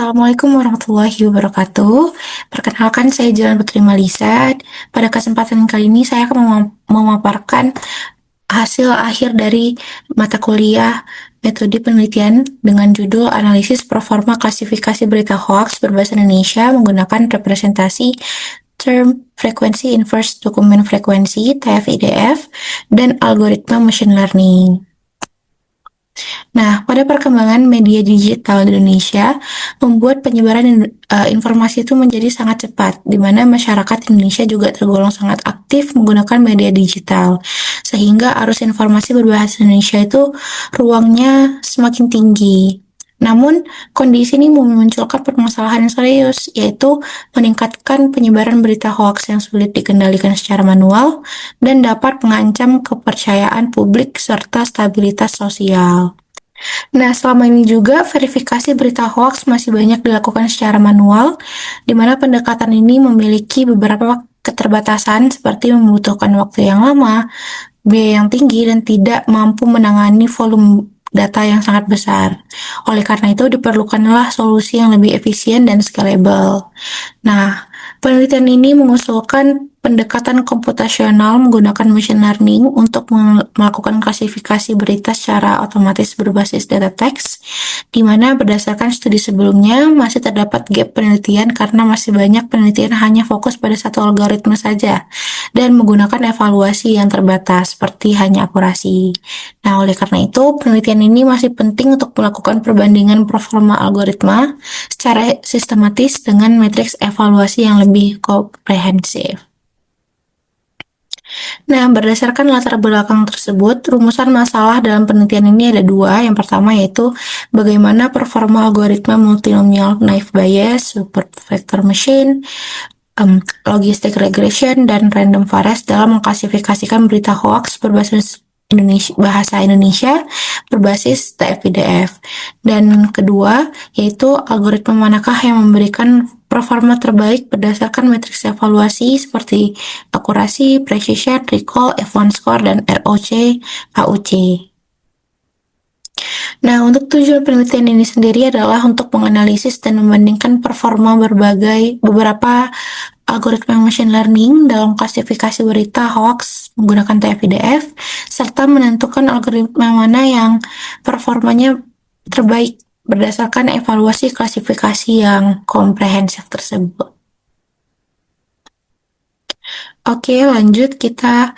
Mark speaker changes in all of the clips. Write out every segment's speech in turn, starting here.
Speaker 1: Assalamualaikum warahmatullahi wabarakatuh. Perkenalkan, saya Jalan Putri Malisa. Pada kesempatan kali ini saya akan memaparkan hasil akhir dari mata kuliah metode penelitian dengan judul Analisis Performa Klasifikasi Berita Hoax Berbahasa Indonesia menggunakan representasi Term Frequency Inverse Dokumen Frekuensi (TF-IDF) dan algoritma machine learning. Nah, pada perkembangan media digital di Indonesia, membuat penyebaran informasi itu menjadi sangat cepat, di mana masyarakat Indonesia juga tergolong sangat aktif menggunakan media digital, sehingga arus informasi berbahasa Indonesia itu ruangnya semakin tinggi. Namun, kondisi ini memunculkan permasalahan yang serius, yaitu meningkatkan penyebaran berita hoaks yang sulit dikendalikan secara manual dan dapat mengancam kepercayaan publik serta stabilitas sosial. Nah, selama ini juga verifikasi berita hoaks masih banyak dilakukan secara manual, di mana pendekatan ini memiliki beberapa keterbatasan seperti membutuhkan waktu yang lama, biaya yang tinggi, dan tidak mampu menangani volume data yang sangat besar. Oleh karena itu, diperlukanlah solusi yang lebih efisien dan scalable. Nah, penelitian ini mengusulkan pendekatan komputasional menggunakan machine learning untuk melakukan klasifikasi berita secara otomatis berbasis data teks, di mana berdasarkan studi sebelumnya masih terdapat gap penelitian karena masih banyak penelitian hanya fokus pada satu algoritma saja dan menggunakan evaluasi yang terbatas seperti hanya akurasi. Nah, oleh karena itu, penelitian ini masih penting untuk melakukan perbandingan performa algoritma secara sistematis dengan matriks evaluasi yang lebih komprehensif. Nah, berdasarkan latar belakang tersebut, rumusan masalah dalam penelitian ini ada dua. Yang pertama yaitu bagaimana performa algoritma multinomial naive Bayes, super vector machine, logistic regression, dan random forest dalam mengklasifikasikan berita hoax berbasis bahasa Indonesia berbasis TF-IDF. Dan kedua, yaitu algoritma manakah yang memberikan performa terbaik berdasarkan matriks evaluasi seperti akurasi, precision, recall, F1 score, dan ROC, AUC. Nah, untuk tujuan penelitian ini sendiri adalah untuk menganalisis dan membandingkan performa beberapa algoritma machine learning dalam klasifikasi berita hoax menggunakan TF-IDF, serta menentukan algoritma mana yang performanya terbaik berdasarkan evaluasi klasifikasi yang komprehensif tersebut. Oke, lanjut kita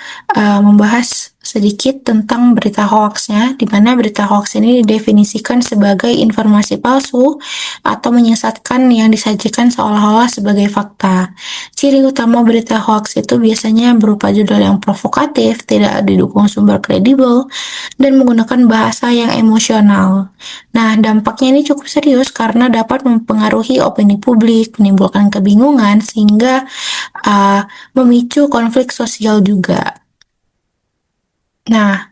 Speaker 1: membahas sedikit tentang berita hoaxnya, di mana berita hoax ini didefinisikan sebagai informasi palsu atau menyesatkan yang disajikan seolah-olah sebagai fakta. Ciri utama berita hoax itu biasanya berupa judul yang provokatif, tidak didukung sumber kredibel, dan menggunakan bahasa yang emosional. Nah, dampaknya ini cukup serius karena dapat mempengaruhi opini publik, menimbulkan kebingungan, sehingga memicu konflik sosial juga. Nah,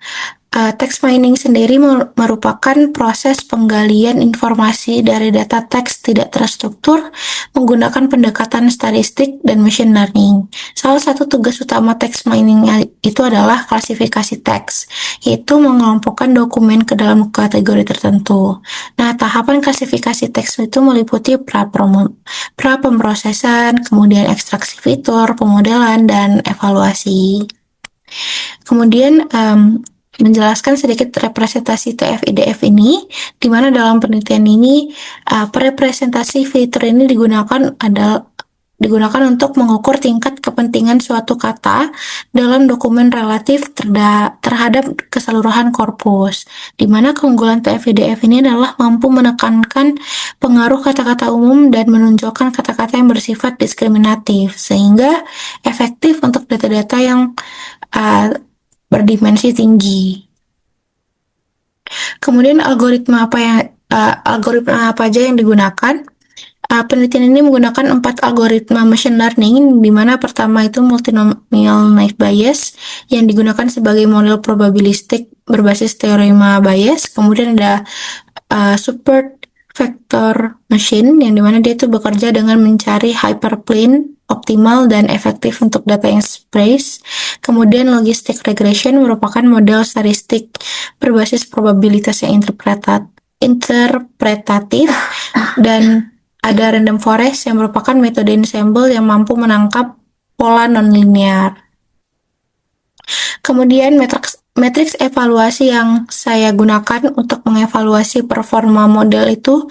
Speaker 1: text mining sendiri merupakan proses penggalian informasi dari data teks tidak terstruktur menggunakan pendekatan statistik dan machine learning. Salah satu tugas utama text mining itu adalah klasifikasi teks, yaitu mengelompokkan dokumen ke dalam kategori tertentu. Nah, tahapan klasifikasi teks itu meliputi pra-pemrosesan, kemudian ekstraksi fitur, pemodelan, dan evaluasi. Kemudian menjelaskan sedikit representasi TF-IDF ini, di mana dalam penelitian ini representasi fitur ini digunakan untuk mengukur tingkat kepentingan suatu kata dalam dokumen relatif terhadap keseluruhan korpus, di mana keunggulan TF-IDF ini adalah mampu menekankan pengaruh kata-kata umum dan menonjolkan kata-kata yang bersifat diskriminatif, sehingga efektif untuk data-data yang berdimensi tinggi. Kemudian algoritma apa aja yang digunakan? Penelitian ini menggunakan 4 algoritma machine learning, di mana pertama itu multinomial naive Bayes yang digunakan sebagai model probabilistik berbasis teorema Bayes. Kemudian ada super vector machine yang dimana dia itu bekerja dengan mencari hyperplane optimal dan efektif untuk data yang sparse. Kemudian logistic regression merupakan model statistik berbasis probabilitas yang interpretatif dan Ada random forest yang merupakan metode ensemble yang mampu menangkap pola nonlinear. Kemudian matriks evaluasi yang saya gunakan untuk mengevaluasi performa model itu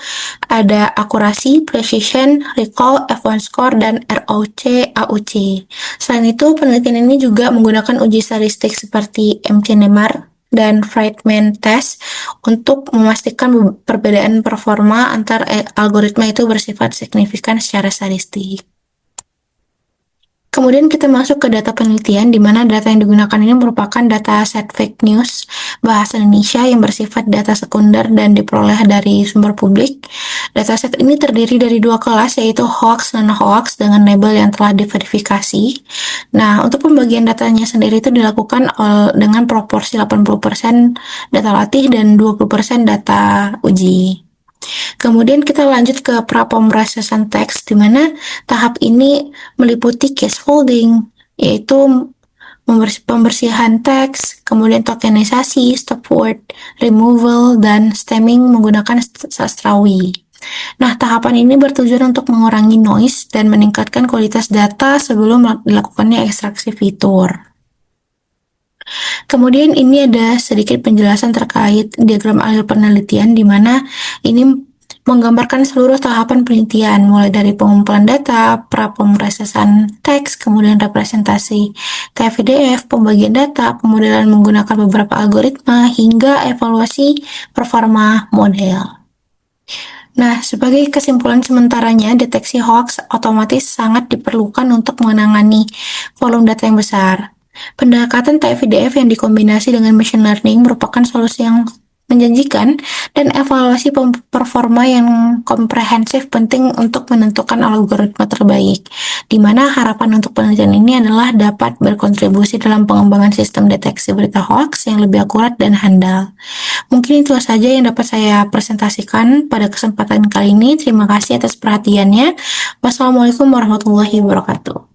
Speaker 1: ada akurasi, precision, recall, F1 score, dan ROC, AUC. Selain itu, penelitian ini juga menggunakan uji statistik seperti MT-NEMAR dan Friedman test untuk memastikan perbedaan performa antar algoritma itu bersifat signifikan secara statistik. Kemudian kita masuk ke data penelitian, di mana data yang digunakan ini merupakan data set fake news bahasa Indonesia yang bersifat data sekunder dan diperoleh dari sumber publik. Dataset ini terdiri dari dua kelas, yaitu hoax dan non-hoax dengan label yang telah diverifikasi. Nah, untuk pembagian datanya sendiri itu dilakukan dengan proporsi 80% data latih dan 20% data uji. Kemudian kita lanjut ke prapemrosesan teks, di mana tahap ini meliputi case folding, yaitu pembersihan teks, kemudian tokenisasi, stop word, removal, dan stemming menggunakan sastrawi. Nah, tahapan ini bertujuan untuk mengurangi noise dan meningkatkan kualitas data sebelum dilakukannya ekstraksi fitur. Kemudian ini ada sedikit penjelasan terkait diagram alir penelitian, di mana ini menggambarkan seluruh tahapan penelitian, mulai dari pengumpulan data, prapemrosesan teks, kemudian representasi TF-PDF, pembagian data, pemodelan menggunakan beberapa algoritma, hingga evaluasi performa model. Nah, sebagai kesimpulan sementaranya, deteksi hoax otomatis sangat diperlukan untuk menangani volume data yang besar. Pendekatan TF-PDF yang dikombinasi dengan machine learning merupakan solusi yang menjanjikan, dan evaluasi performa yang komprehensif penting untuk menentukan algoritma terbaik, di mana harapan untuk penelitian ini adalah dapat berkontribusi dalam pengembangan sistem deteksi berita hoax yang lebih akurat dan handal. Mungkin itu saja yang dapat saya presentasikan pada kesempatan kali ini. Terima kasih atas perhatiannya. Wassalamualaikum warahmatullahi wabarakatuh.